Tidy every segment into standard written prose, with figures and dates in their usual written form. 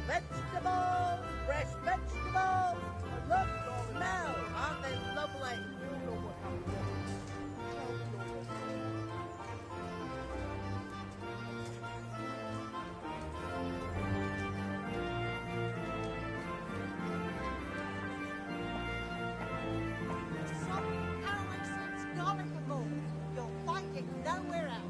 Vegetables! Fresh vegetables! Look, smell! Aren't they lovely? Some Alex's garlic and more. You'll find it nowhere else.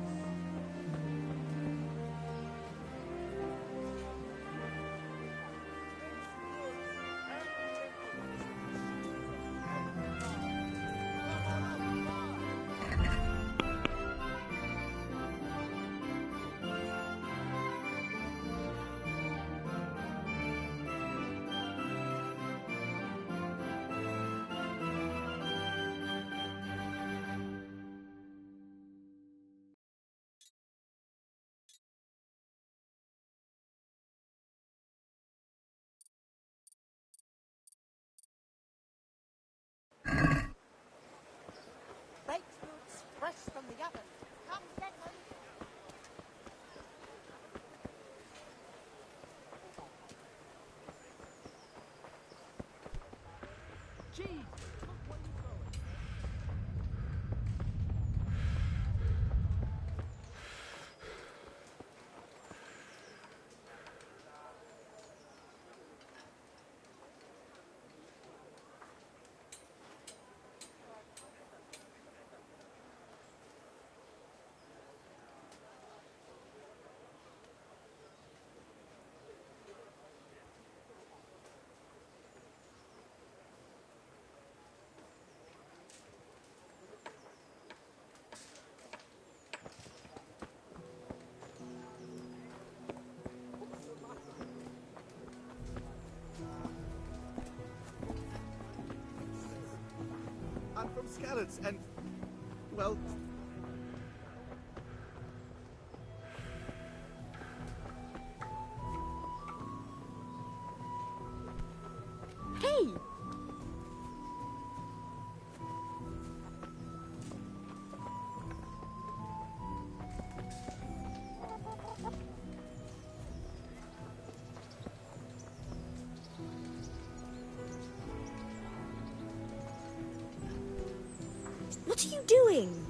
Baked goods fresh from the oven. Come get them. Cheese! Look where you're going. I'm from Skalitz, and, well... Hey! What are you doing?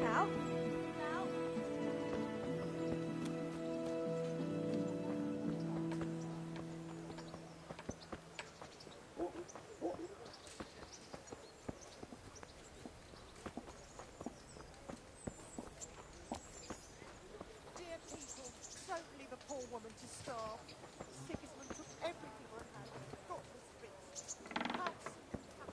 Now? Dear people, don't leave a poor woman to starve. Sigismund took everything we had. Thoughtless beast. Have some compassion.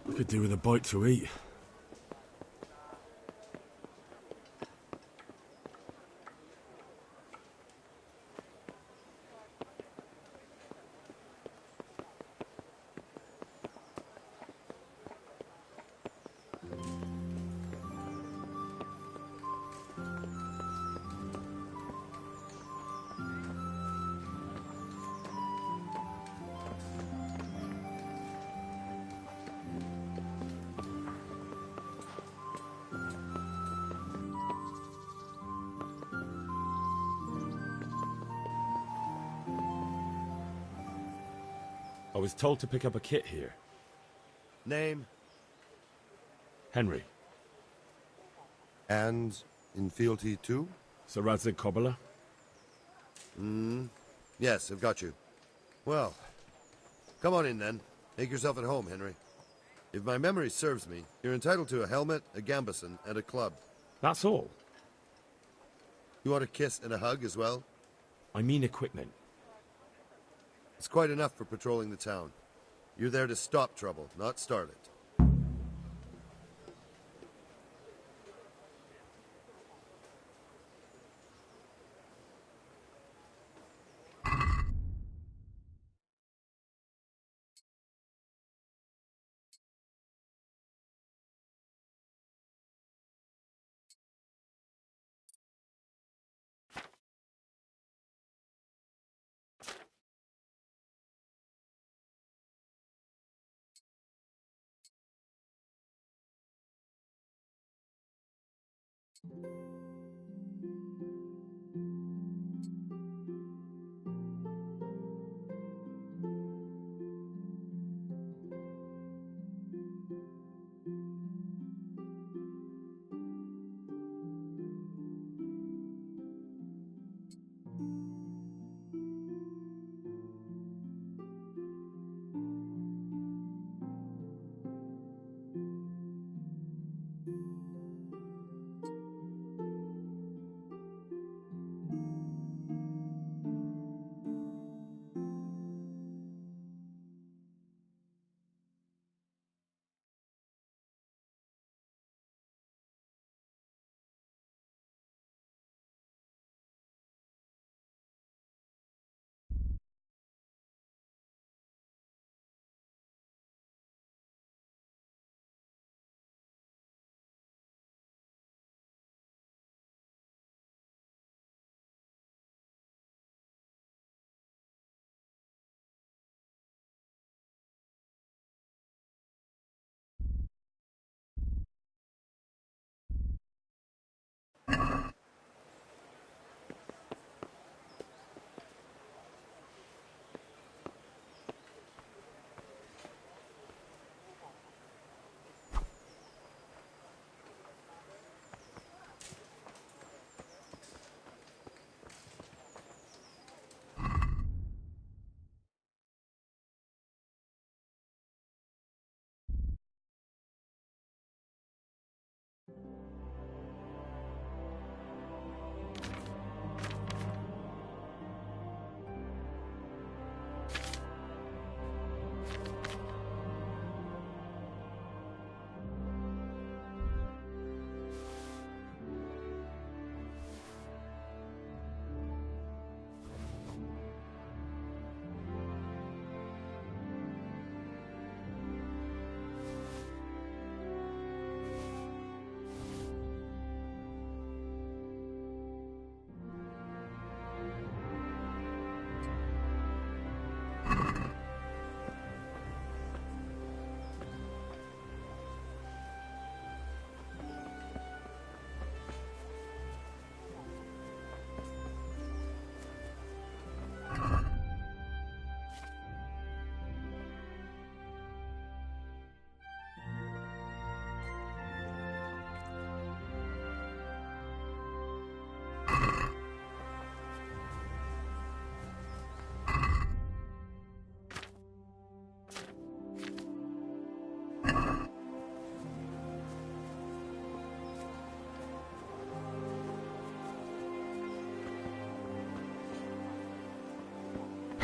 I could do with a bite to eat. I was told to pick up a kit here. Name Henry. and in fealty too? Sir Radzig Kobyla? Yes, I've got you. Well, come on in then. Make yourself at home, Henry. If my memory serves me, you're entitled to a helmet, a gambeson, and a club. That's all. You want a kiss and a hug as well? I mean equipment. It's quite enough for patrolling the town. You're there to stop trouble, not start it.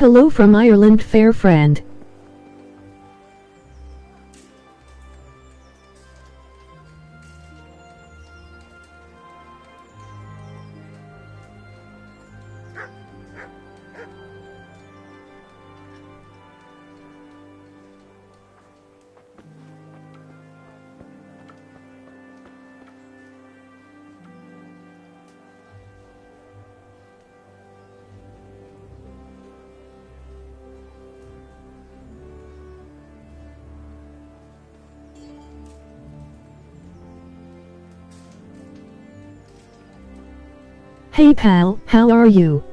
Hello from Ireland, fair friend. Hey pal, how are you?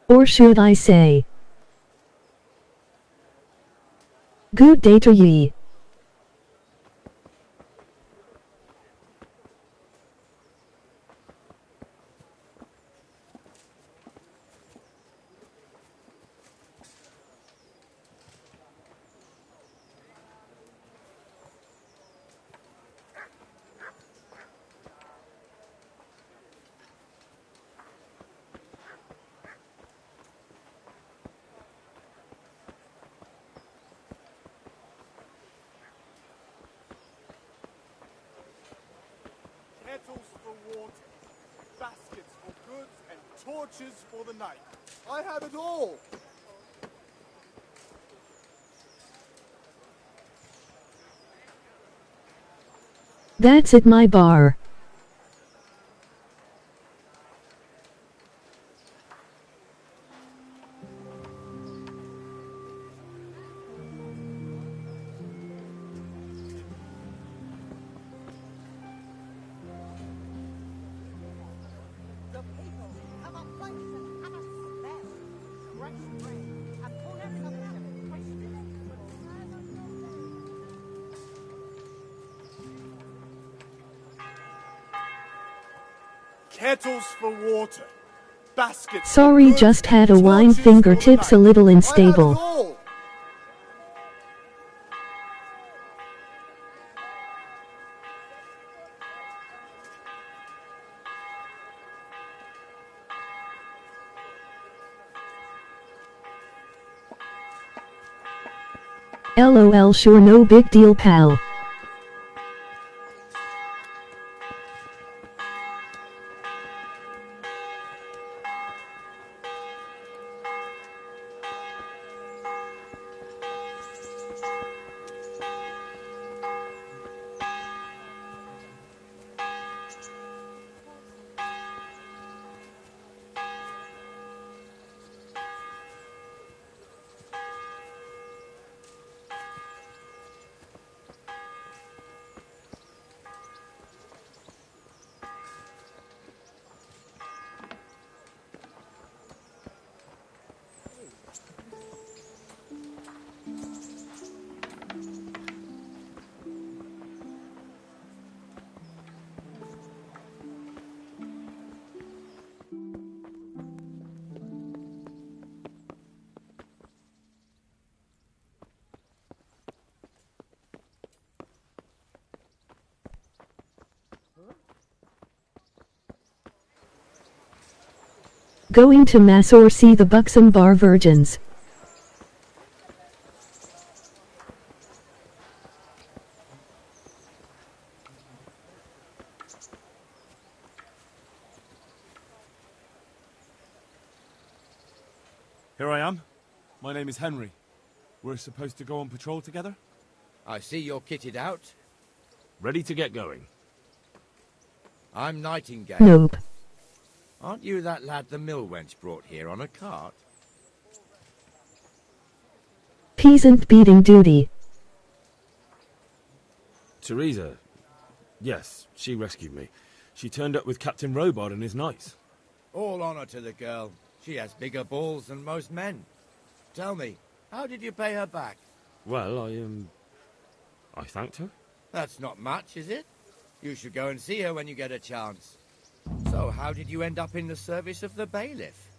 Or should I say, good day to ye. Kettles for water, baskets for goods, and torches for the night. I have it all! That's at my bar. The people have a place and have a smell. Fresh bread and full of questions. Kettles for water, baskets Sorry, for goods, just had a and wine, torches for the fingertips a night. little I have it unstable. all! LOL, sure, no big deal pal. Going to mass or see the buxom bar virgins? Here I am. My name is Henry. We're supposed to go on patrol together? I see you're kitted out. Ready to get going. I'm Nightingale. Nope. Aren't you that lad the mill wench brought here on a cart? Peasant beating duty. Teresa. Yes, she rescued me. She turned up with Captain Robard and his knights. All honor to the girl. She has bigger balls than most men. Tell me, how did you pay her back? Well, I thanked her. That's not much, is it? You should go and see her when you get a chance. So, how did you end up in the service of the bailiff?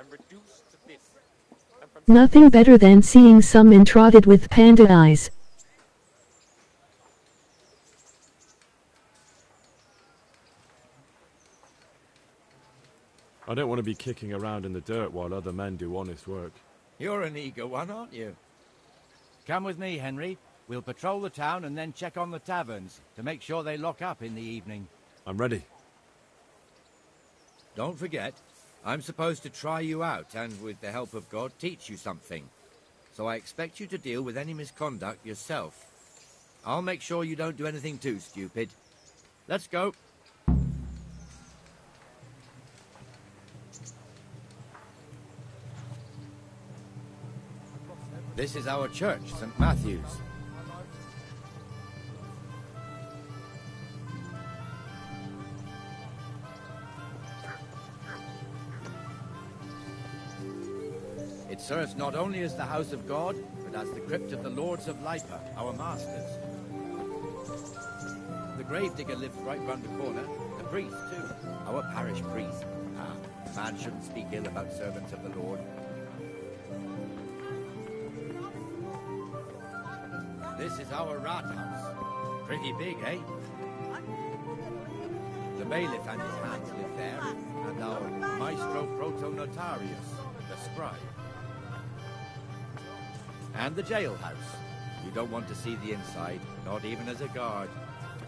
I'm reduced to this. And from Nothing better than seeing some entrotted with panda eyes. I don't want to be kicking around in the dirt while other men do honest work. You're an eager one, aren't you? Come with me, Henry. We'll patrol the town and then check on the taverns to make sure they lock up in the evening. I'm ready. Don't forget, I'm supposed to try you out and, with the help of God, teach you something. So I expect you to deal with any misconduct yourself. I'll make sure you don't do anything too stupid. Let's go. This is our church, St. Matthew's. It serves not only as the house of God, but as the crypt of the Lords of Lipa, our masters. The gravedigger lives right round the corner. The priest, too. Our parish priest. Man shouldn't speak ill about servants of the Lord. This is our rathouse. Pretty big, eh? The bailiff and his hands live there, and our maestro protonotarius, the scribe. And the jailhouse. You don't want to see the inside, not even as a guard.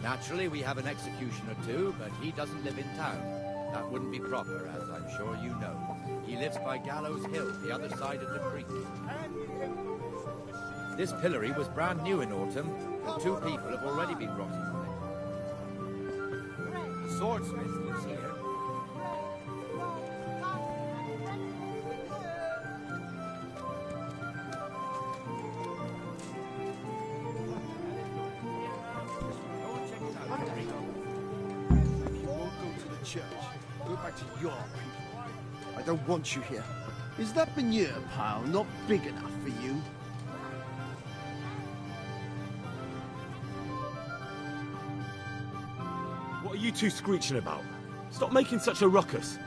Naturally, we have an executioner too, but he doesn't live in town. That wouldn't be proper, as I'm sure you know. He lives by Gallows Hill, the other side of the creek. This pillory was brand new in autumn, and 2 people have already been rotting on it. The swordsmith lives here. Church. Go back to your people. I don't want you here. Is that manure pile not big enough for you? What are you two screeching about? Stop making such a ruckus.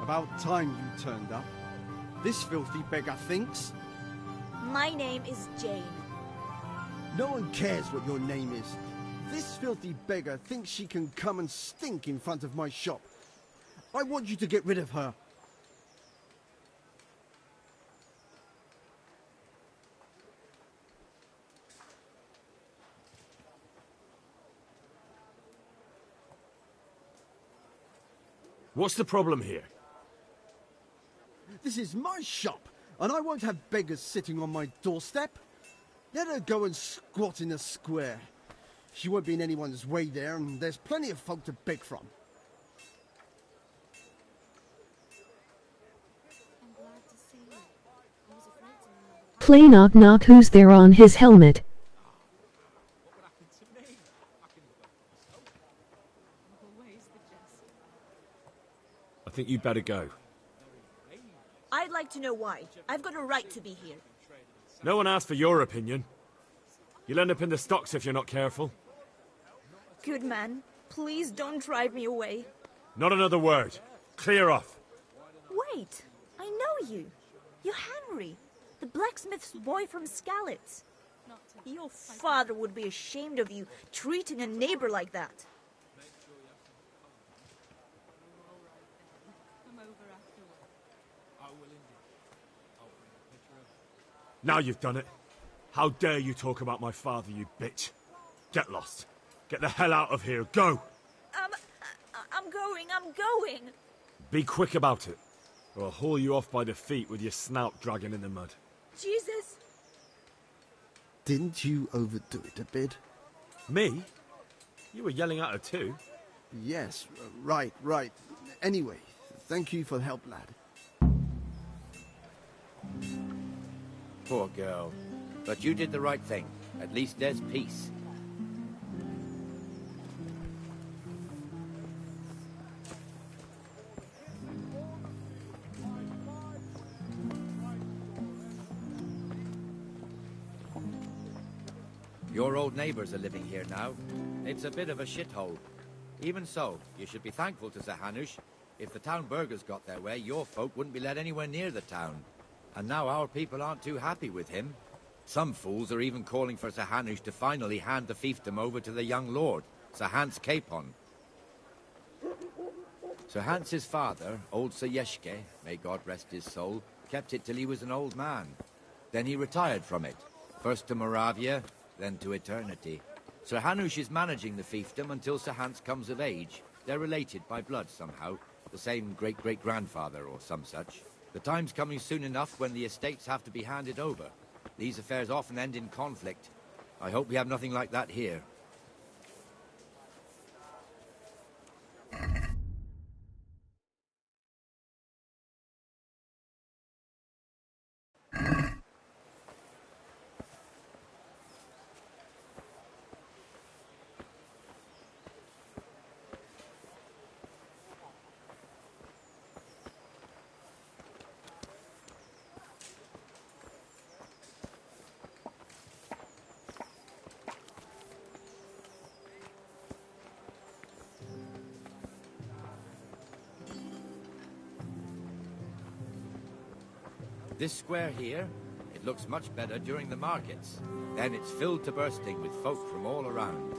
About time you turned up. This filthy beggar thinks. My name is Jane. No one cares what your name is. This filthy beggar thinks she can come and stink in front of my shop. I want you to get rid of her. What's the problem here? This is my shop, and I won't have beggars sitting on my doorstep. Let her go and squat in the square. She won't be in anyone's way there, and there's plenty of folk to beg from. Play knock knock, who's there on his helmet? I think you'd better go. I'd like to know why. I've got a right to be here. No one asked for your opinion. You'll end up in the stocks if you're not careful. Good man, please don't drive me away. Not another word. Clear off. Wait, I know you. You're Henry, the blacksmith's boy from Skalitz. Your father would be ashamed of you treating a neighbor like that. Now you've done it. How dare you talk about my father, you bitch. Get lost. Get the hell out of here. Go! I'm going. Be quick about it, or I'll haul you off by the feet with your snout dragging in the mud. Jesus! Didn't you overdo it a bit? Me? You were yelling at her too. Yes, right. Anyway, thank you for the help, lad. Poor girl. But you did the right thing. At least there's peace. Your old neighbours are living here now. It's a bit of a shithole. Even so, you should be thankful to Sir Hanush. If the town burghers got their way, your folk wouldn't be let anywhere near the town. And now our people aren't too happy with him. Some fools are even calling for Sir Hanush to finally hand the fiefdom over to the young lord, Sir Hans Capon. Sir Hans's father, old Sir Yeshke, may God rest his soul, kept it till he was an old man. Then he retired from it, first to Moravia, then to eternity. Sir Hanush is managing the fiefdom until Sir Hans comes of age. They're related by blood somehow, the same great-great-grandfather or some such. The time's coming soon enough when the estates have to be handed over. These affairs often end in conflict. I hope we have nothing like that here. This square here, it looks much better during the markets. Then it's filled to bursting with folk from all around.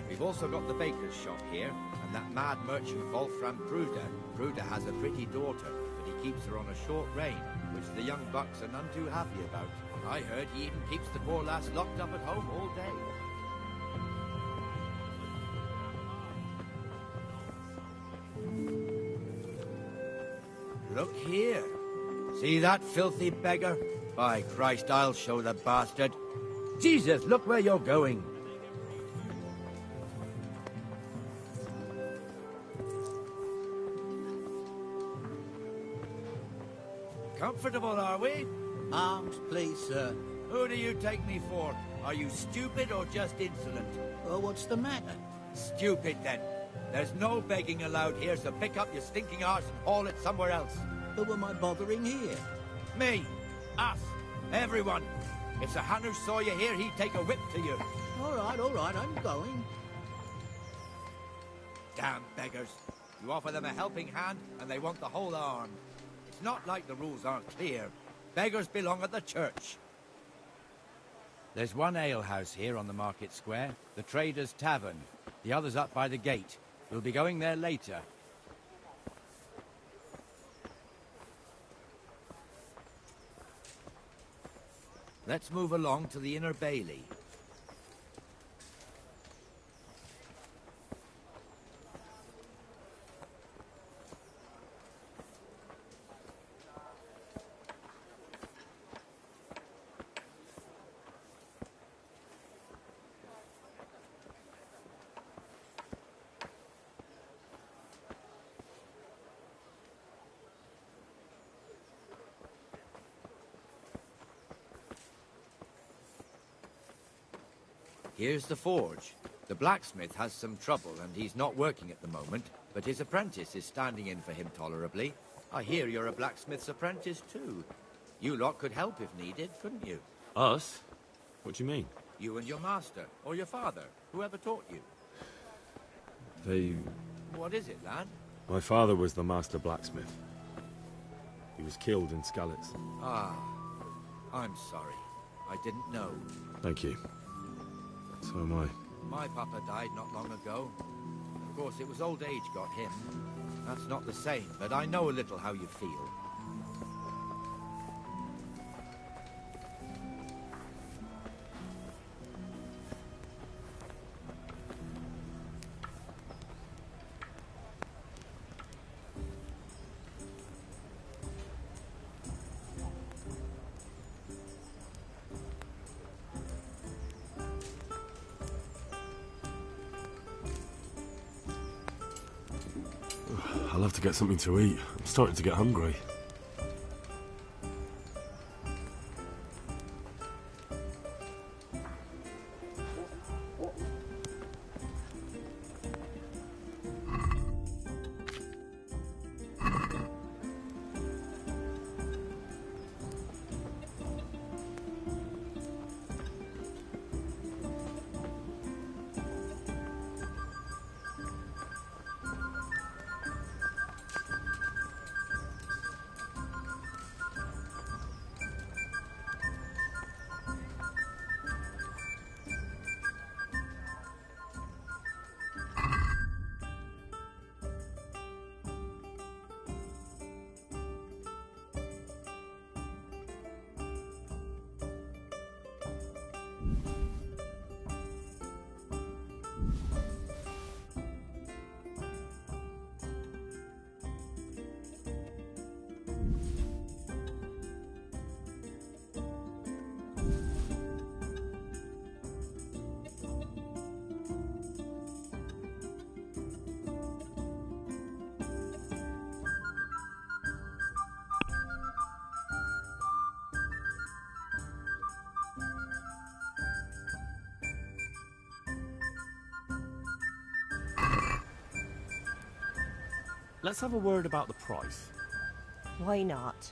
We've also got the baker's shop here, and that mad merchant Wolfram Bruder. Bruder has a pretty daughter, but he keeps her on a short rein, which the young bucks are none too happy about. I heard he even keeps the poor lass locked up at home all day. Look here. See that filthy beggar? By Christ, I'll show the bastard. Jesus, look where you're going. Comfortable, are we? Arms, please, sir. Who do you take me for? Are you stupid or just insolent? Well, what's the matter? Stupid, then. There's no begging allowed here, so pick up your stinking arse and haul it somewhere else. Who am I bothering here? Me. Us. Everyone. If Sir Hanush saw you here, he'd take a whip to you. All right, I'm going. Damn beggars. You offer them a helping hand, and they want the whole arm. It's not like the rules aren't clear. Beggars belong at the church. There's one alehouse here on the market square, the Trader's Tavern. The other's up by the gate. We'll be going there later. Let's move along to the Inner Bailey. Here's the forge. The blacksmith has some trouble and he's not working at the moment, but his apprentice is standing in for him tolerably. I hear you're a blacksmith's apprentice too. You lot could help if needed, couldn't you? Us? What do you mean? You and your master, or your father, whoever taught you. What is it, lad? My father was the master blacksmith. He was killed in Skalitz. Ah, I'm sorry. I didn't know. Thank you. So am I. My papa died not long ago. Of course, it was old age got him. That's not the same, but I know a little how you feel. I'll have to get something to eat. I'm starting to get hungry. let's have a word about the price. Why not?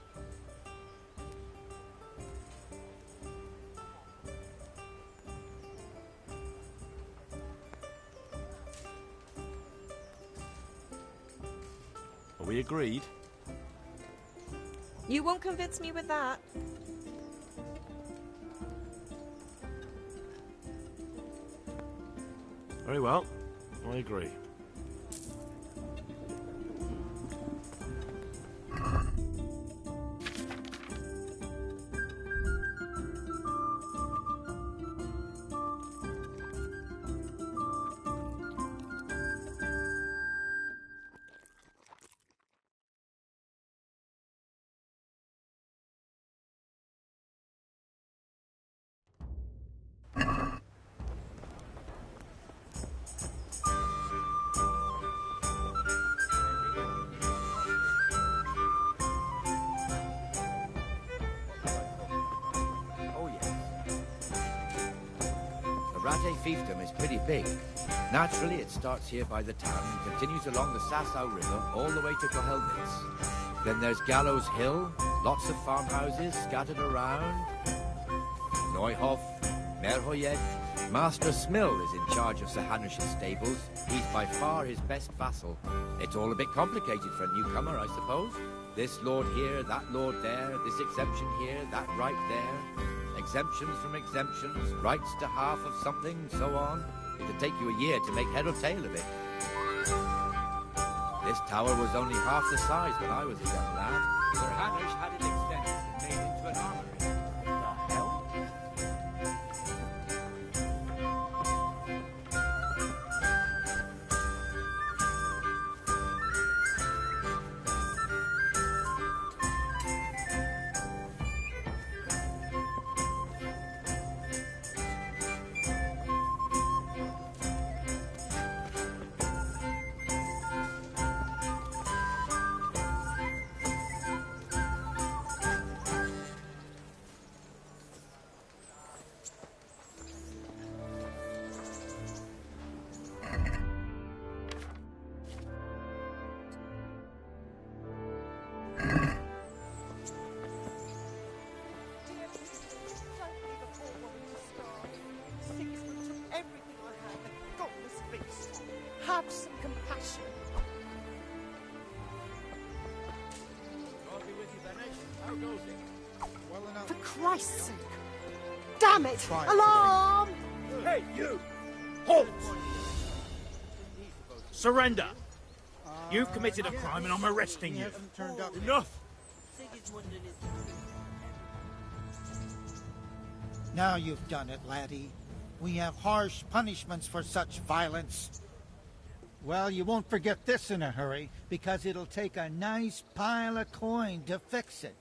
Are we agreed? You won't convince me with that. Very well, I agree. Rate fiefdom is pretty big. Naturally, it starts here by the town and continues along the Sasau River all the way to Kohelnitz. Then there's Gallows Hill, lots of farmhouses scattered around. Neuhof, Merhoyed. Master Smill is in charge of Sir Hanush's stables. He's by far his best vassal. It's all a bit complicated for a newcomer, I suppose. This lord here, that lord there, this exemption here, that right there. Exemptions from exemptions, rights to half of something, so on. It'd take you a year to make head or tail of it. This tower was only half the size when I was a young lad. Sir Hanush had it extended and made into an armory. What the hell? Have some compassion. I'll be with you, Benesh. How goes it? Well enough. For Christ's sake. Damn it! Alarm! Hey, you! Halt! Surrender! You've committed a crime and I'm arresting you. Enough! Now you've done it, laddie. We have harsh punishments for such violence. Well, you won't forget this in a hurry, because it'll take a nice pile of coin to fix it.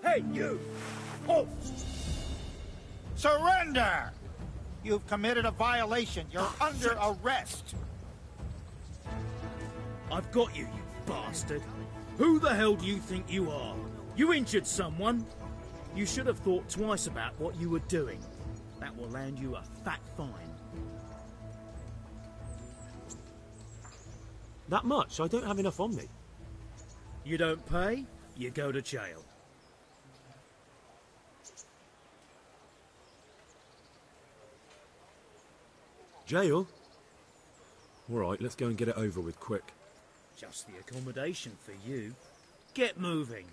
Hey, you! Halt! Surrender! You've committed a violation. You're under arrest. I've got you, you bastard. Who the hell do you think you are? You injured someone? You should have thought twice about what you were doing. That will land you a fat fine. That much? I don't have enough on me. You don't pay, you go to jail. Jail? Alright, let's go and get it over with quick. Just the accommodation for you. Get moving.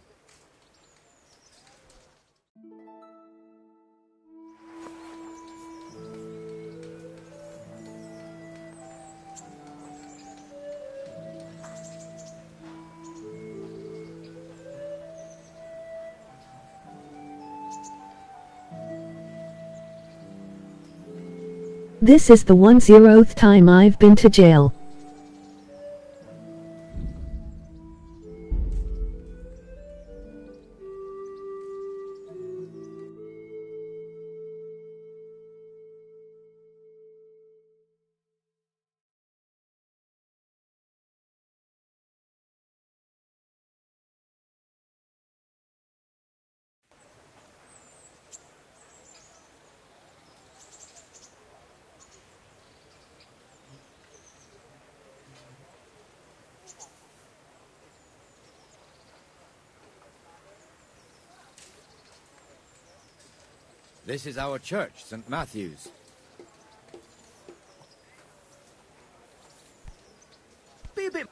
This is the 10th time I've been to jail. This is our church, St. Matthew's. Be a bit...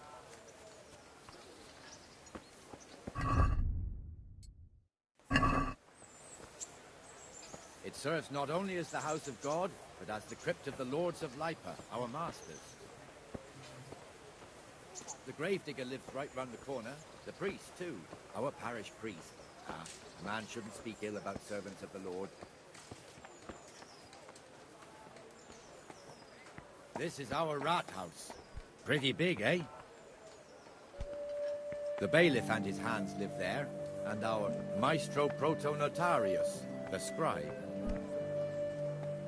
It serves not only as the house of God, but as the crypt of the lords of Lipa, our masters. The gravedigger lived right round the corner. The priest, too. Our parish priest. A man shouldn't speak ill about servants of the Lord. This is our rat house. Pretty big, eh? The bailiff and his hands live there, and our maestro protonotarius, the scribe.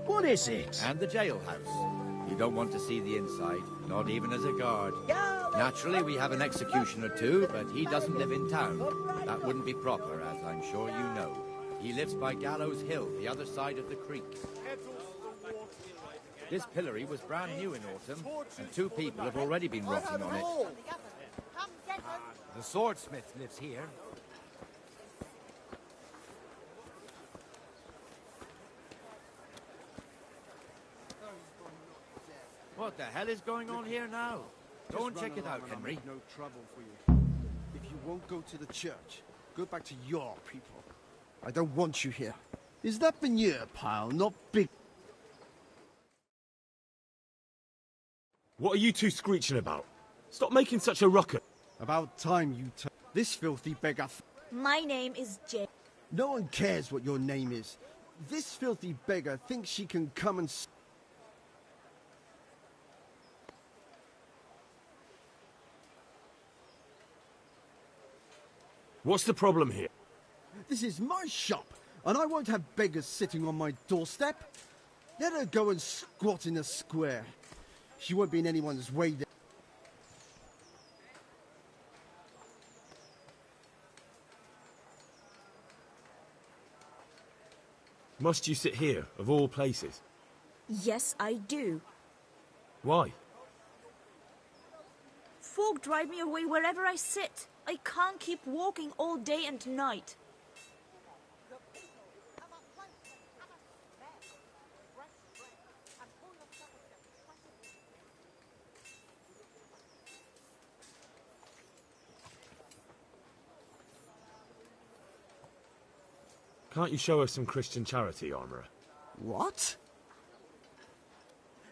What is it? And the jailhouse. You don't want to see the inside, not even as a guard. Naturally, we have an executioner too, but he doesn't live in town. That wouldn't be proper, as I'm sure you know. He lives by Gallows Hill, the other side of the creek. This pillory was brand new in autumn, and 2 people have already been rotting on it. The swordsmith lives here. What the hell is going on here now? Go and check it out, Henry. No trouble for you. If you won't go to the church, go back to your people. I don't want you here. Is that manure pile not big? What are you two screeching about? Stop making such a ruckus. About time you this filthy beggar... My name is Jay. No one cares what your name is. This filthy beggar thinks she can come and... What's the problem here? This is my shop, and I won't have beggars sitting on my doorstep. Let her go and squat in the square. She won't be in anyone's way there. Must you sit here, of all places? Yes, I do. Why? Folk drive me away wherever I sit. I can't keep walking all day and night. Can't you show us some Christian charity, Armourer? What?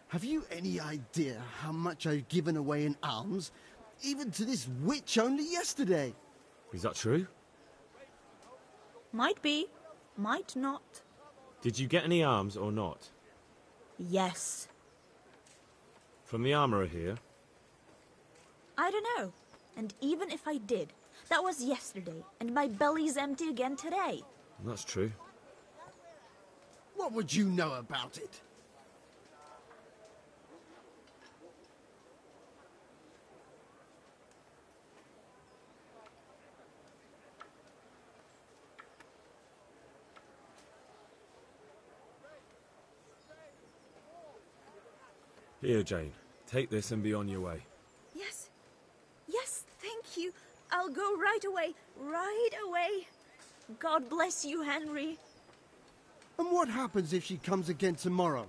Have you any idea how much I've given away in alms? Even to this witch only yesterday. Is that true? Might be, might not. Did you get any alms or not? Yes. From the Armourer here? I don't know. And even if I did, that was yesterday, and my belly's empty again today. That's true. What would you know about it? Here, Jane. Take this and be on your way. Yes. Yes, thank you. I'll go right away. Right away. God bless you, Henry. And what happens if she comes again tomorrow?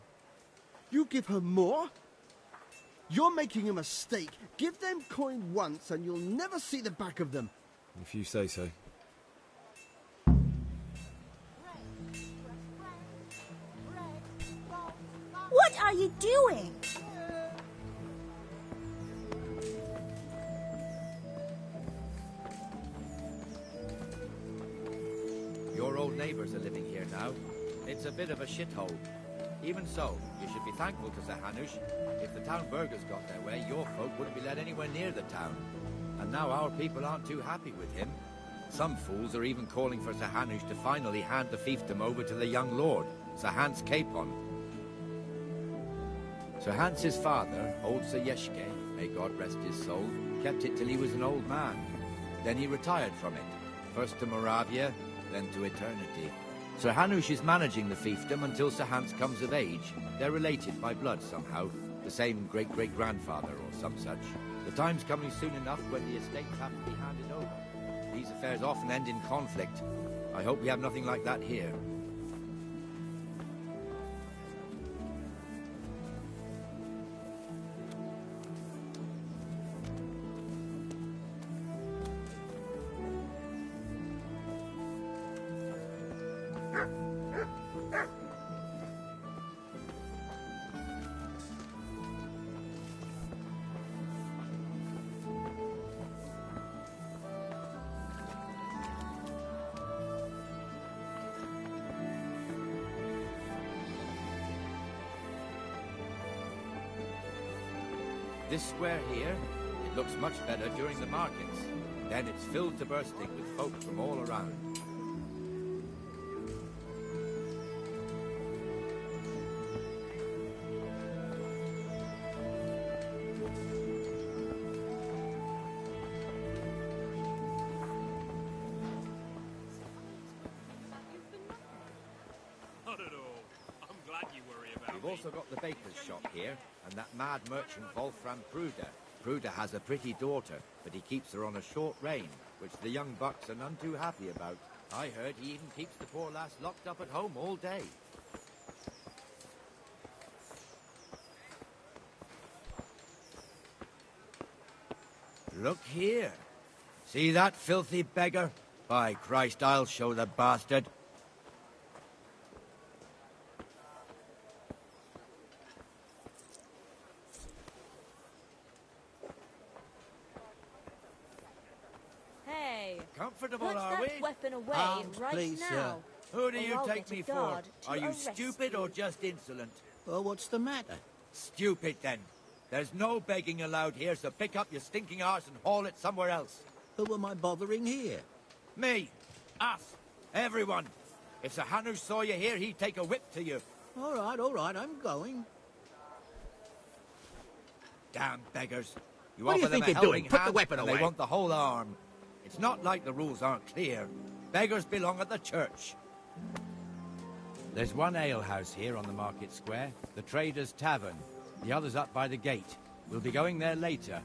You give her more? You're making a mistake. Give them coin once and you'll never see the back of them. If you say so. What are you doing? Your old neighbours are living here now. It's a bit of a shithole. Even so, you should be thankful to Sir Hanush. If the town burghers got their way, your folk wouldn't be let anywhere near the town. And now our people aren't too happy with him. Some fools are even calling for Sir Hanush to finally hand the fiefdom over to the young lord, Sir Hans Capon. Sir Hans's father, old Sir Yeshke, may God rest his soul, kept it till he was an old man. Then he retired from it, first to Moravia, then to eternity. Sir Hanush is managing the fiefdom until Sir Hans comes of age. They're related by blood somehow, the same great-great-grandfather or some such. The time's coming soon enough when the estates have to be handed over. These affairs often end in conflict. I hope we have nothing like that here. This square here, it looks much better during the markets. Then it's filled to bursting with folk from all around. Not at all. I'm glad you worry about We've me. also got the baker's shop here, and that mad merchant Wolfram Pruder. Pruder has a pretty daughter, but he keeps her on a short rein, which the young bucks are none too happy about. I heard he even keeps the poor lass locked up at home all day. Look here. See that filthy beggar? By Christ, I'll show the bastard. Hey, Comfortable, put are that we? weapon away Arms, right please, now. sir. Who do or you I'll take get a me for? guard to Are you arrest stupid you. or just insolent? Well, what's the matter? Stupid, then. There's no begging allowed here, so pick up your stinking arse and haul it somewhere else. Who am I bothering here? Me. Us. Everyone. If Sir Hanush saw you here, he'd take a whip to you. All right, I'm going. Damn beggars. You What do offer you think them a you're doing? helping Put the hand, weapon and away. They want the whole arm. It's not like the rules aren't clear. Beggars belong at the church. There's one alehouse here on the market square, the Trader's Tavern. The other's up by the gate. We'll be going there later.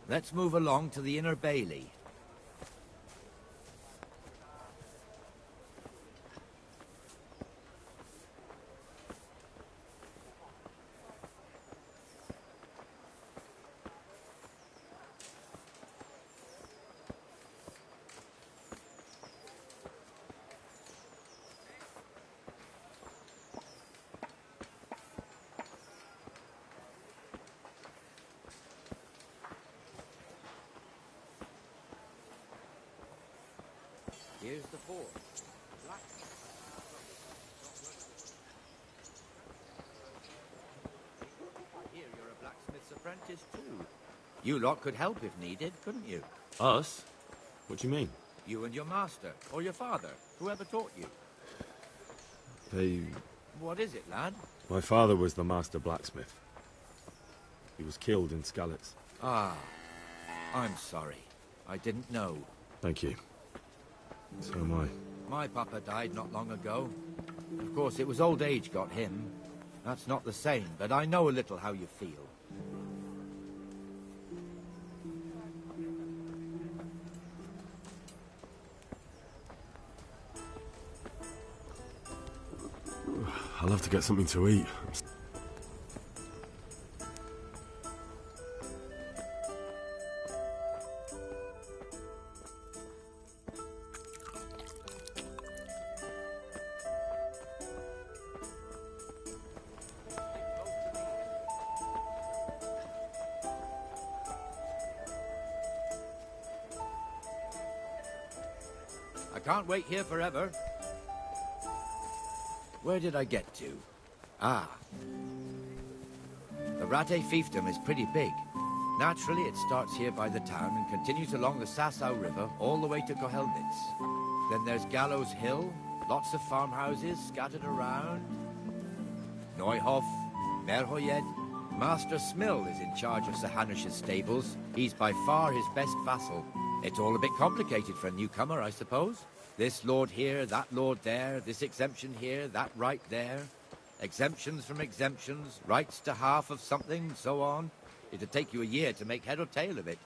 Let's move along to the Inner Bailey. Here's the fort. I hear you're a blacksmith's apprentice too. You lot could help if needed, couldn't you? Us? What do you mean? You and your master, or your father, whoever taught you. What is it, lad? My father was the master blacksmith. He was killed in Skalitz. Ah, I'm sorry. I didn't know. Thank you. So am I. My papa died not long ago. Of course, it was old age got him. That's not the same, but I know a little how you feel. I'll have to get something to eat. I can't wait here forever. Where did I get to? Ah. The Rate fiefdom is pretty big. Naturally, it starts here by the town and continues along the Sasau River all the way to Kohelnitz. Then there's Gallows Hill, lots of farmhouses scattered around. Neuhof, Merhoyed. Master Smill is in charge of Sir Hanush's stables. He's by far his best vassal. It's all a bit complicated for a newcomer, I suppose. This lord here, that lord there, this exemption here, that right there. Exemptions from exemptions, rights to half of something, so on. It'd take you a year to make head or tail of it.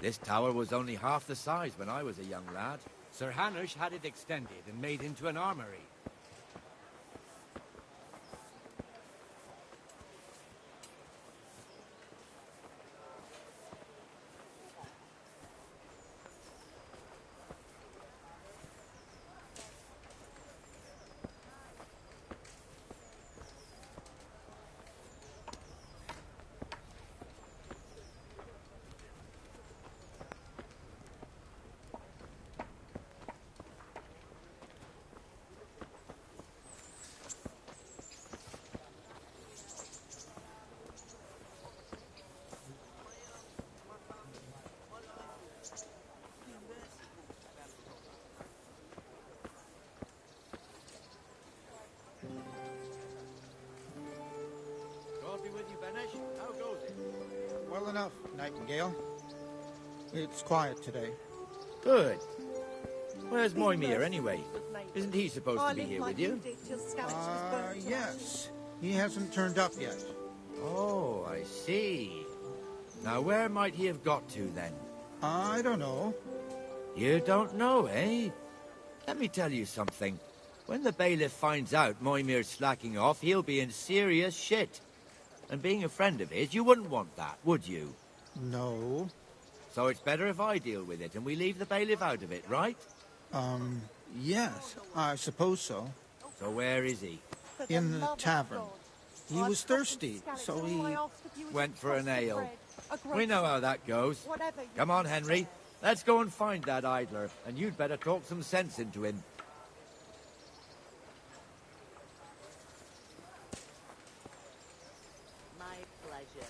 This tower was only half the size when I was a young lad. Sir Hanush had it extended and made into an armory. enough, Nightingale. It's quiet today. Good. Where's Moimir anyway? Isn't he supposed to be here with you? Yes. He hasn't turned up yet. Oh, I see. Now where might he have got to then? I don't know. You don't know, eh? Let me tell you something. When the bailiff finds out Moimir's slacking off, he'll be in serious shit. And being a friend of his, you wouldn't want that, would you? No. So it's better if I deal with it and we leave the bailiff out of it, right? Yes, I suppose so. So where is he? In the tavern. He was thirsty, so he... went for an ale. We know how that goes. Come on, Henry. Let's go and find that idler, and you'd better talk some sense into him. My pleasure.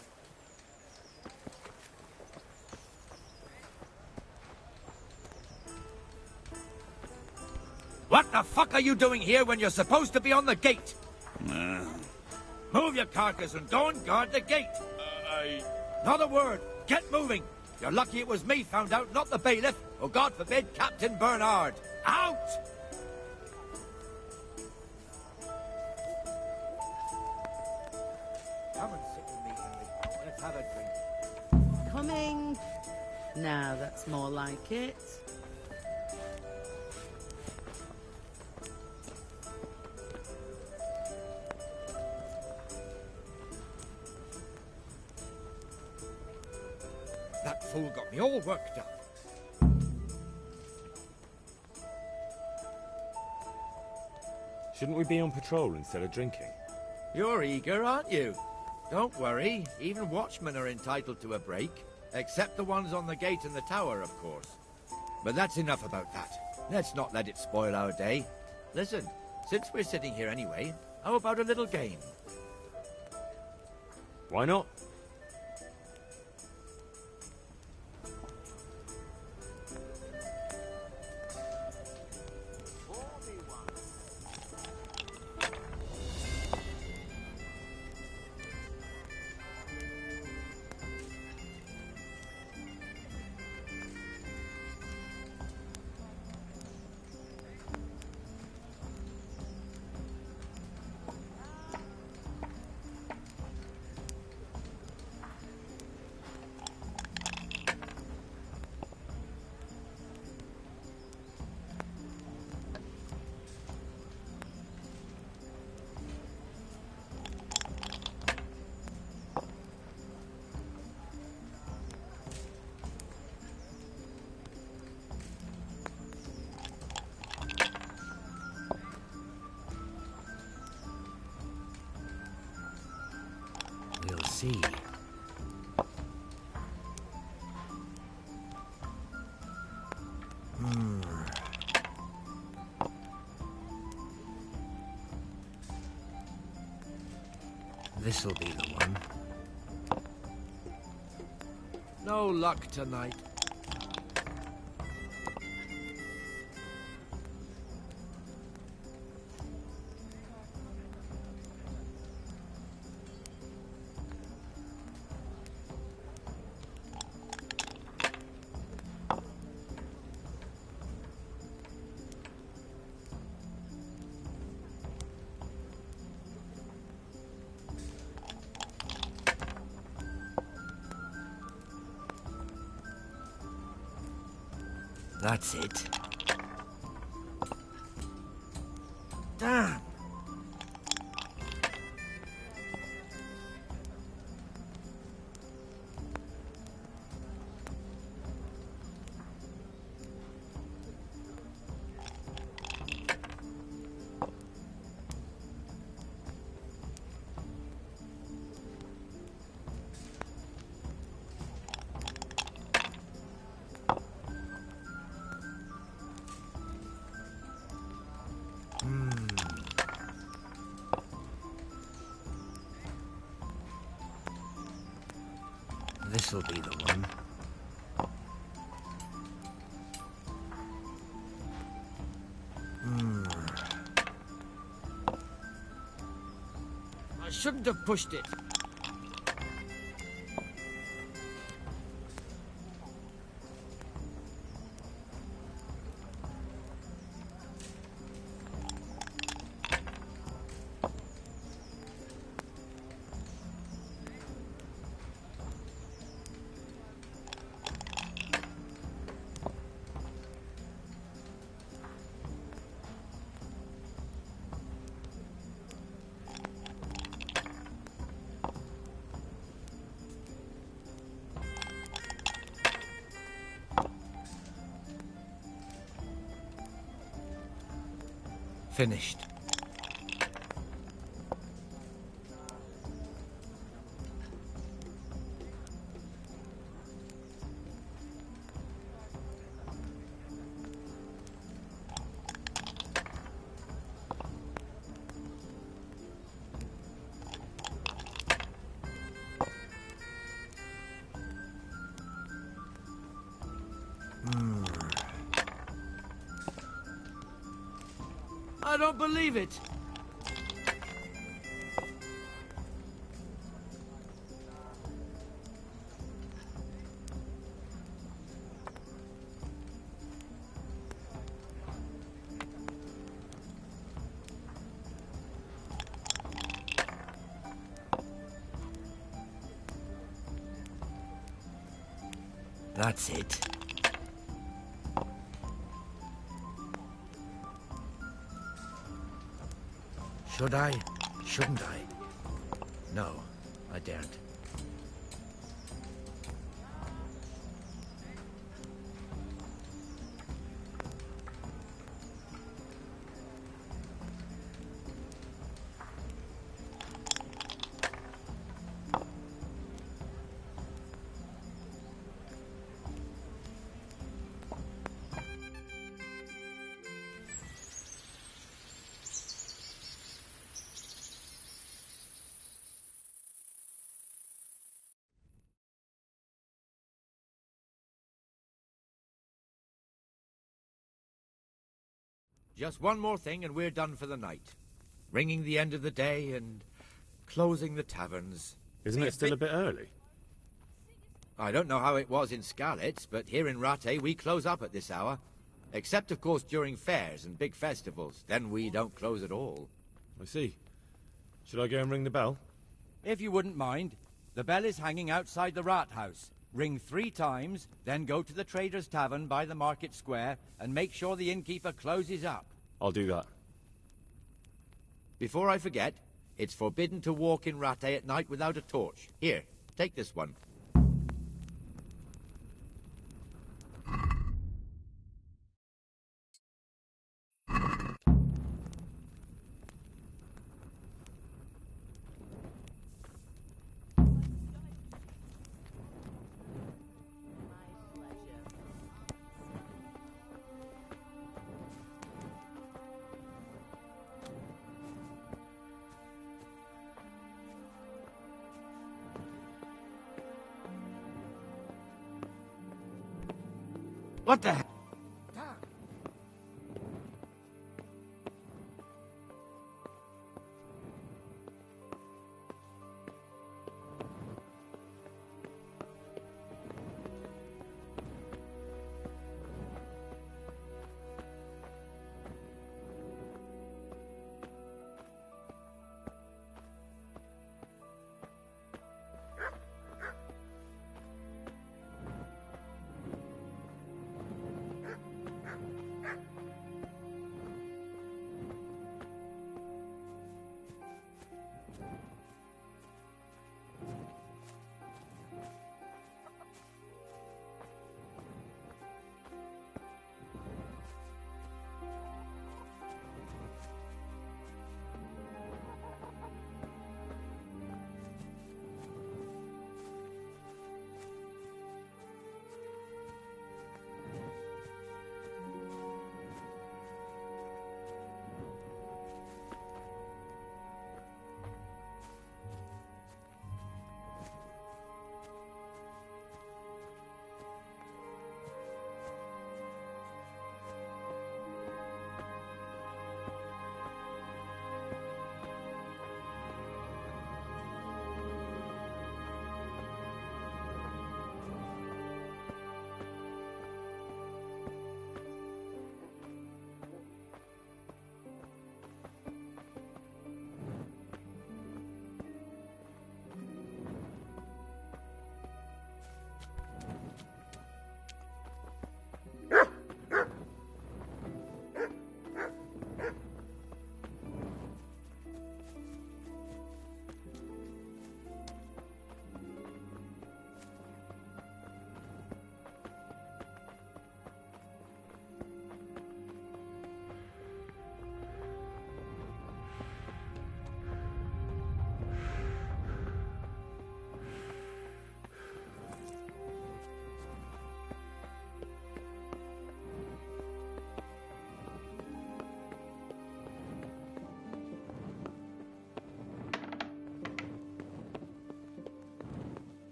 What the fuck are you doing here when you're supposed to be on the gate? Move your carcass and go and guard the gate. Not a word. Get moving. You're lucky it was me found out, not the bailiff, or God forbid, Captain Bernard. Out! Come and sit with me, Henry. Let's have a drink. Coming. Now that's more like it. That fool got me all worked up. Shouldn't we be on patrol instead of drinking? You're eager, aren't you? Don't worry. Even watchmen are entitled to a break. Except the ones on the gate and the tower, of course. But that's enough about that. Let's not let it spoil our day. Listen, since we're sitting here anyway, how about a little game? Why not? We'll see. This'll be the one. No luck tonight. That's it. Damn! This'll be the one. I shouldn't have pushed it. finished. I don't believe it. That's it. Should I? Shouldn't I? No, I daren't. Just one more thing and we're done for the night. Ringing the end of the day and closing the taverns. Isn't it still a bit early? I don't know how it was in Skalitz, but here in Rattay we close up at this hour. Except, of course, during fairs and big festivals. Then we don't close at all. I see. Should I go and ring the bell? If you wouldn't mind. The bell is hanging outside the Rat House. Ring 3 times, then go to the Trader's Tavern by the Market Square and make sure the innkeeper closes up. I'll do that. Before I forget, it's forbidden to walk in Rattay at night without a torch. Here, take this one. What the hell?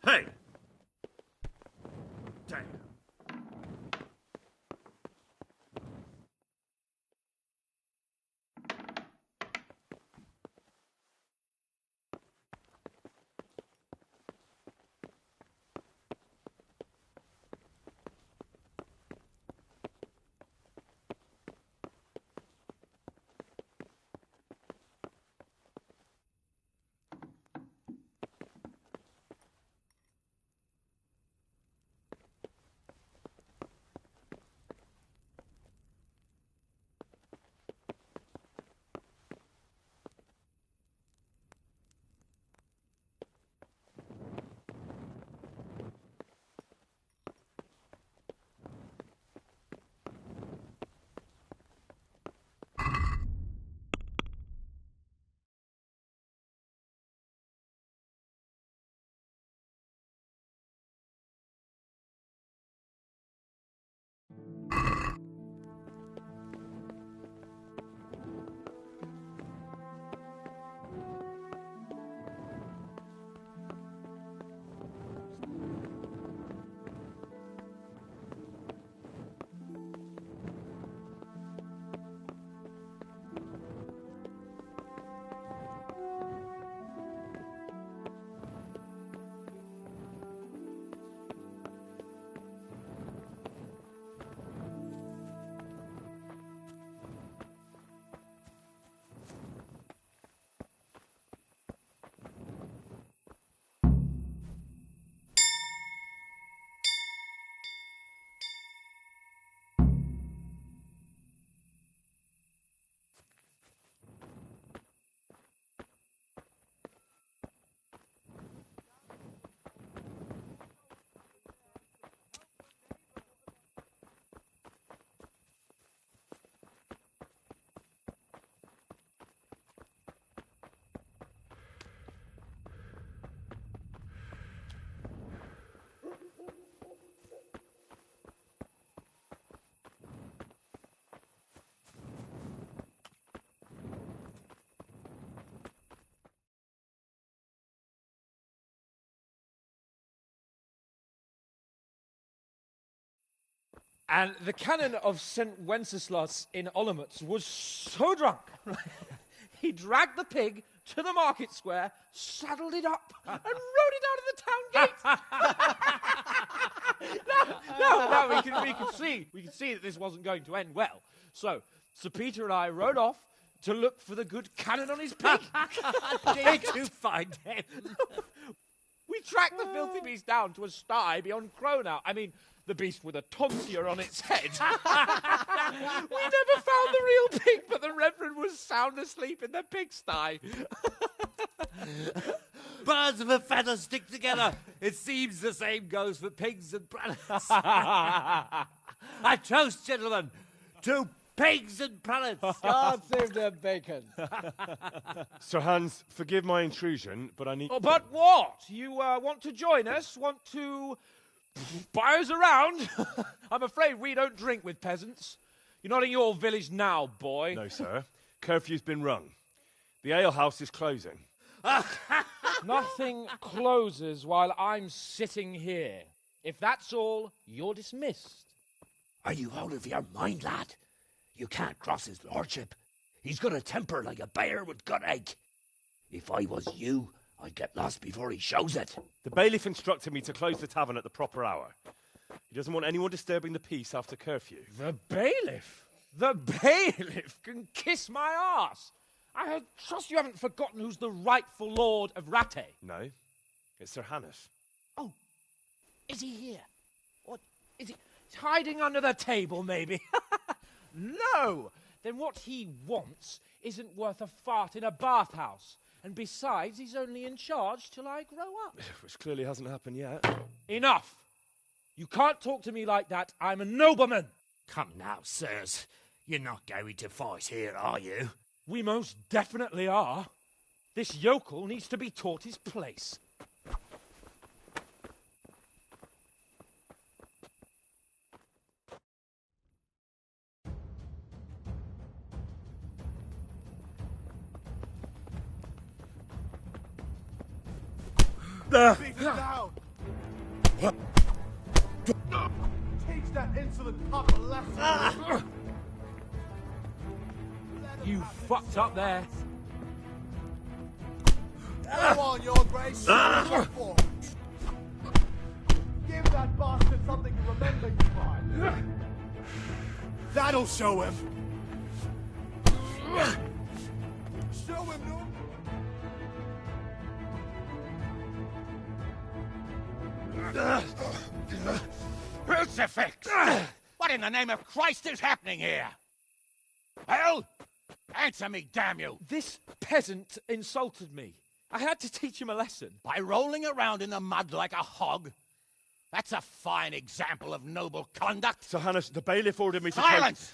Hey! Damn. And the canon of St. Wenceslas in Olomouc was so drunk, he dragged the pig to the market square, saddled it up, and rode it out of the town gate. No, we can see that this wasn't going to end well. So, Sir Peter and I rode off to look for the good canon on his pig. Did you find him? We tracked the filthy beast down to a sty beyond Cronow. I mean, the beast with a tonsure on its head. We never found the real pig, but the Reverend was sound asleep in the pigsty. Birds of a feather stick together. It seems the same goes for pigs and planets. I toast, gentlemen, to pigs and planets. God save their bacon. Sir Hans, forgive my intrusion, but I need... Oh, but what? You want to join us? Want to buy us around? I'm afraid we don't drink with peasants. You're not in your village now, boy. No, sir. Curfew's been rung. The alehouse is closing. Nothing closes while I'm sitting here. If that's all, you're dismissed. Are you out of your mind, lad? You can't cross his lordship. He's got a temper like a bear with gut ache. If I was you, I'd get lost before he shows it. The bailiff instructed me to close the tavern at the proper hour. He doesn't want anyone disturbing the peace after curfew. The bailiff? The bailiff can kiss my arse. I trust you haven't forgotten who's the rightful lord of Rattay. No, it's Sir Hannes. Oh, is he here? What, is he hiding under the table, maybe? No! Then what he wants isn't worth a fart in a bathhouse. And besides, he's only in charge till I grow up. Which clearly hasn't happened yet. Enough! You can't talk to me like that. I'm a nobleman. Come now, sirs. You're not going to fight here, are you? We most definitely are. This yokel needs to be taught his place. Beat him down! Teach that insolent pup a lesson. You fucked up there. Go on, Your Grace. Show us what for. Give that bastard something to remember you by. That'll show him. Show him, no. Crucifix! What in the name of Christ is happening here? Well, answer me, damn you! This peasant insulted me. I had to teach him a lesson. By rolling around in the mud like a hog? That's a fine example of noble conduct. Sir Hannes, the bailiff ordered me to Silence!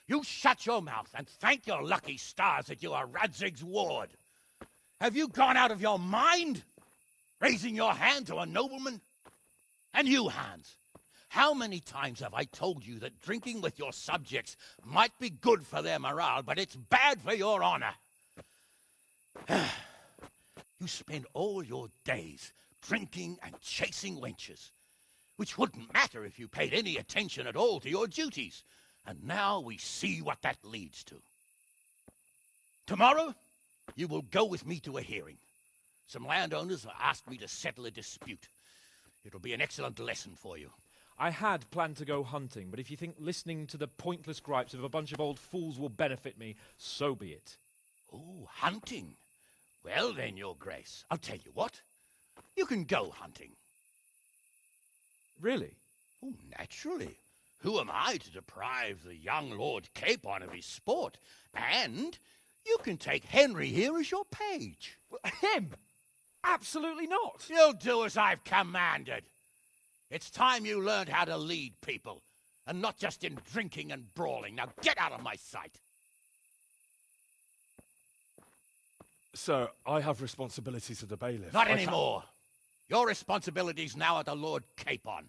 You shut your mouth and thank your lucky stars that you are Radzig's ward. Have you gone out of your mind? Raising your hand to a nobleman? And you, Hans, how many times have I told you that drinking with your subjects might be good for their morale, but it's bad for your honor? You spend all your days drinking and chasing wenches, which wouldn't matter if you paid any attention at all to your duties. And now we see what that leads to. Tomorrow, you will go with me to a hearing. Some landowners have asked me to settle a dispute. It'll be an excellent lesson for you. I had planned to go hunting, but if you think listening to the pointless gripes of a bunch of old fools will benefit me, so be it. Oh, hunting. Well then, Your Grace, I'll tell you what. You can go hunting. Really? Oh, naturally. Who am I to deprive the young Lord Capon of his sport? And you can take Henry here as your page. Him? Absolutely not. You'll do as I've commanded. It's time you learned how to lead people, and not just in drinking and brawling. Now get out of my sight. Sir, I have responsibilities of the bailiff. Not anymore. Your responsibilities now are the Lord Capon.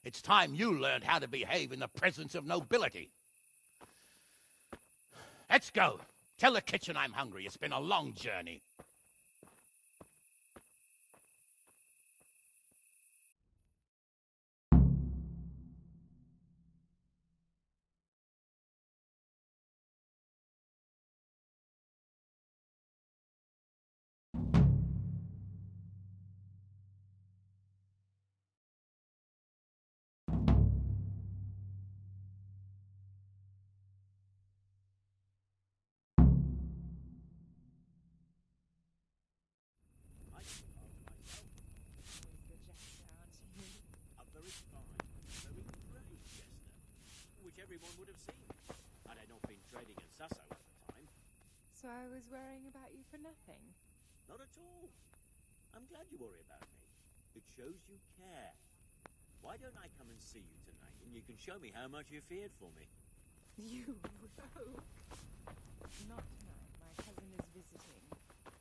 It's time you learned how to behave in the presence of nobility. Let's go. Tell the kitchen I'm hungry. It's been a long journey. Everyone would have seen, had I not been trading in Sasso at the time. So I was worrying about you for nothing? Not at all. I'm glad you worry about me. It shows you care. Why don't I come and see you tonight, and you can show me how much you feared for me? You rogue. Not tonight. My cousin is visiting.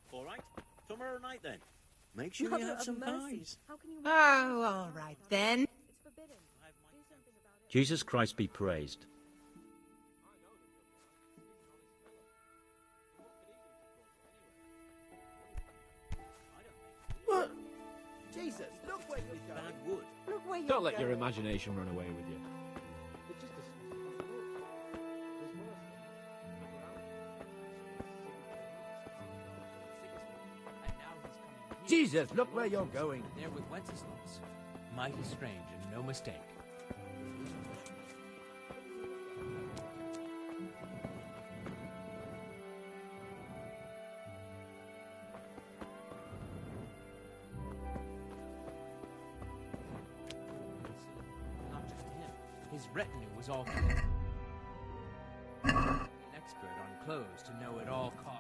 All right. Tomorrow night, then. Make sure you have some pies. How can you... Oh, all right, then. It's forbidden. Do something about it. Jesus Christ be praised. What? Jesus, look where you're going. Bad wood. Look where you're Don't let going. your imagination run away with you. Jesus, look where you're going. There with Wenceslas. Mighty strange and no mistake. Not just him. His retinue was all an expert on clothes to know at all costs.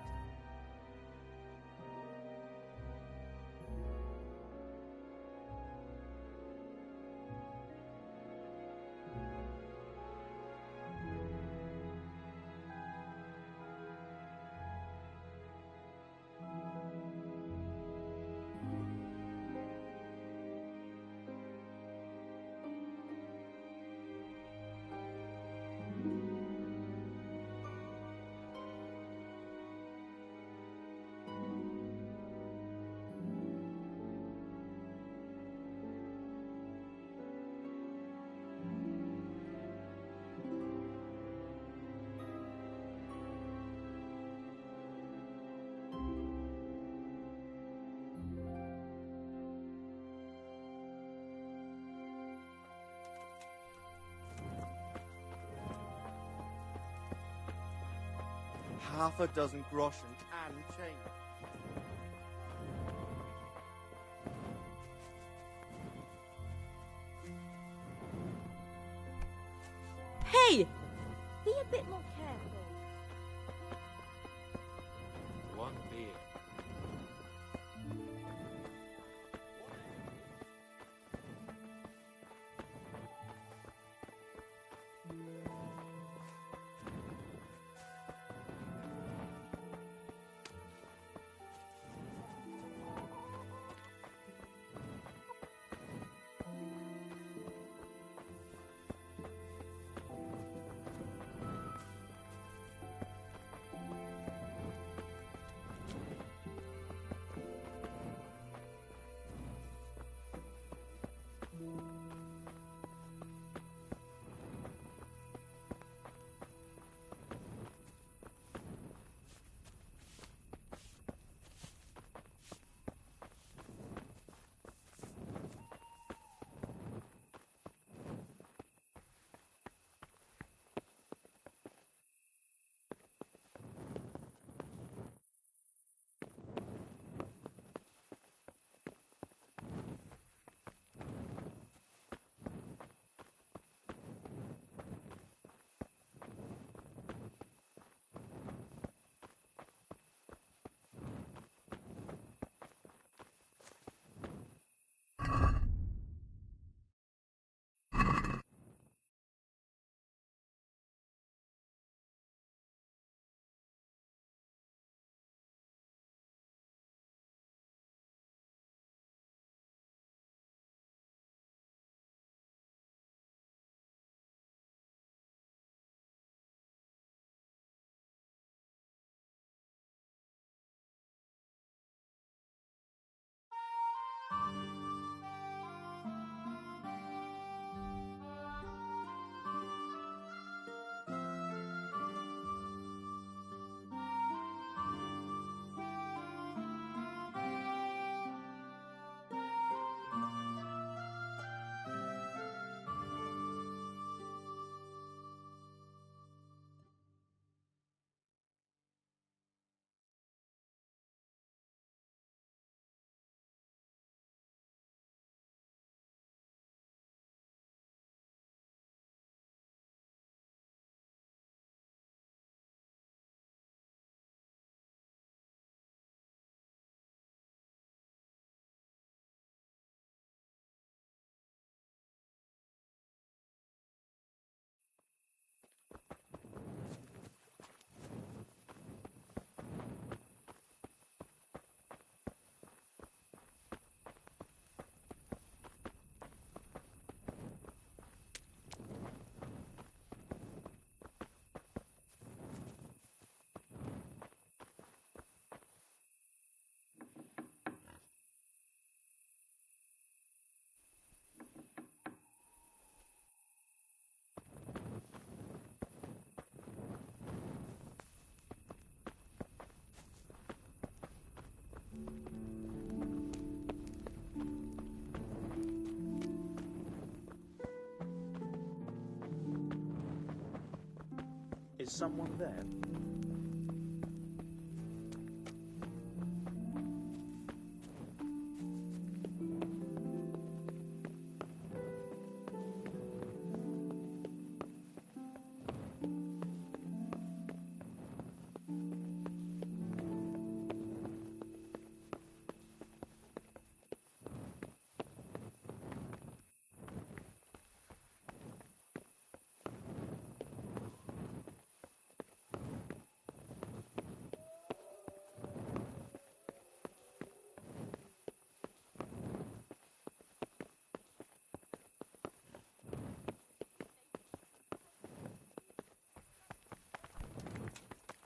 half a dozen groschen and change. Hey! Be a bit more careful. One beer. Is someone there?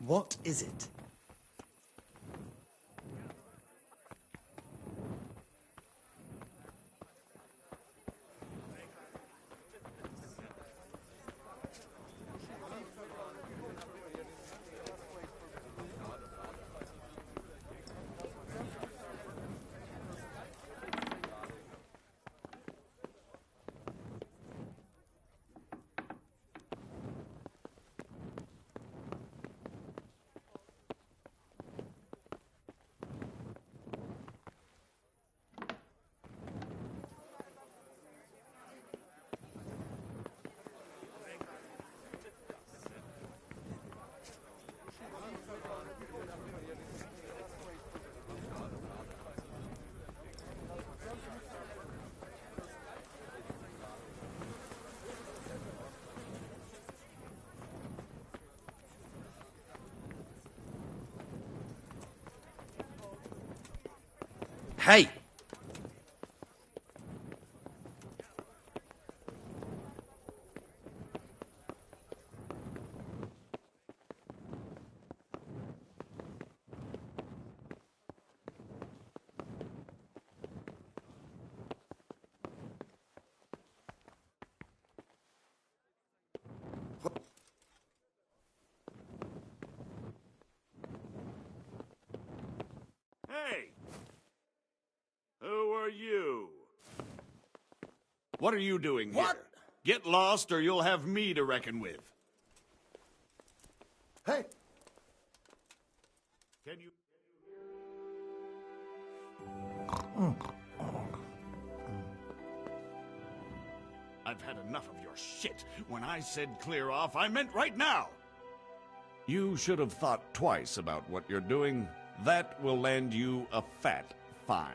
What is it? Hey! Hey! Who are you? What are you doing here? Get lost or you'll have me to reckon with. Hey! Can you... I've had enough of your shit. When I said clear off, I meant right now. You should have thought twice about what you're doing. That will land you a fat fine.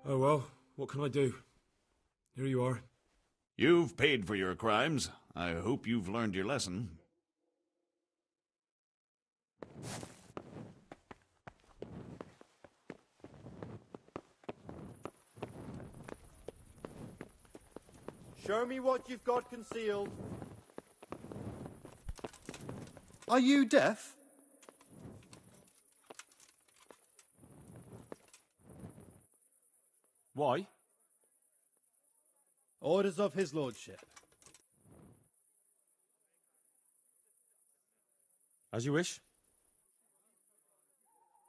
Oh well, what can I do? Here you are. You've paid for your crimes. I hope you've learned your lesson. Show me what you've got concealed. Are you deaf? Why? Orders of his lordship. As you wish.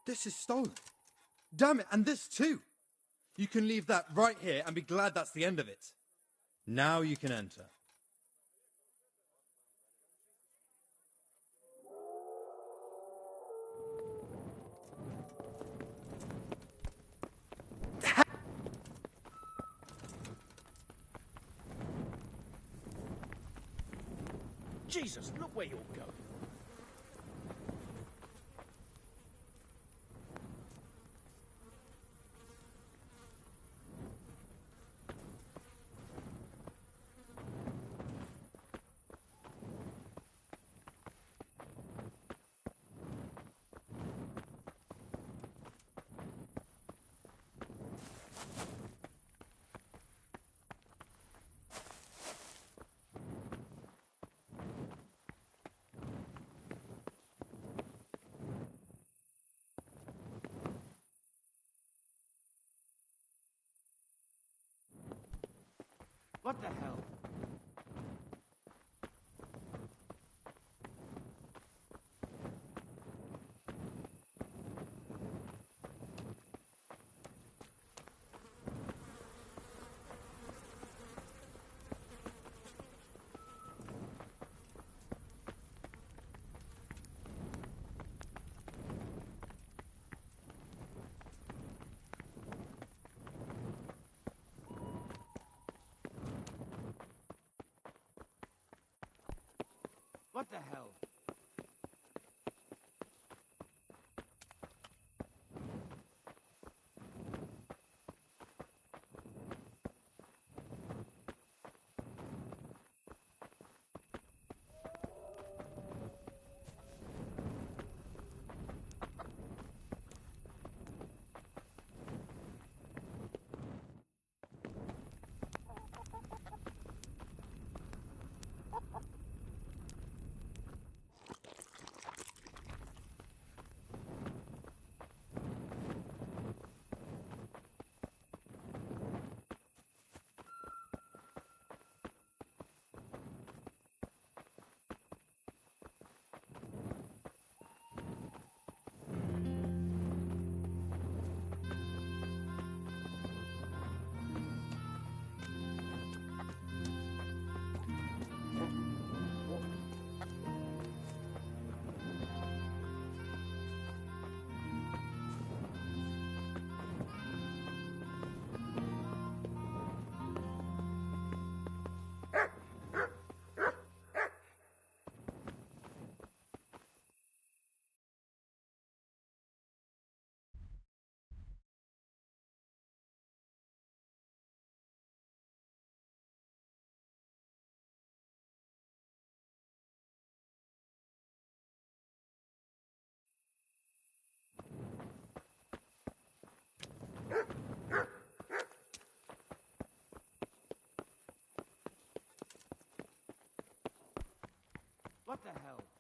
This is stolen. Damn it, and this too. You can leave that right here and be glad that's the end of it. Now you can enter. Jesus, look where you're going. What the hell? What the hell? the hell?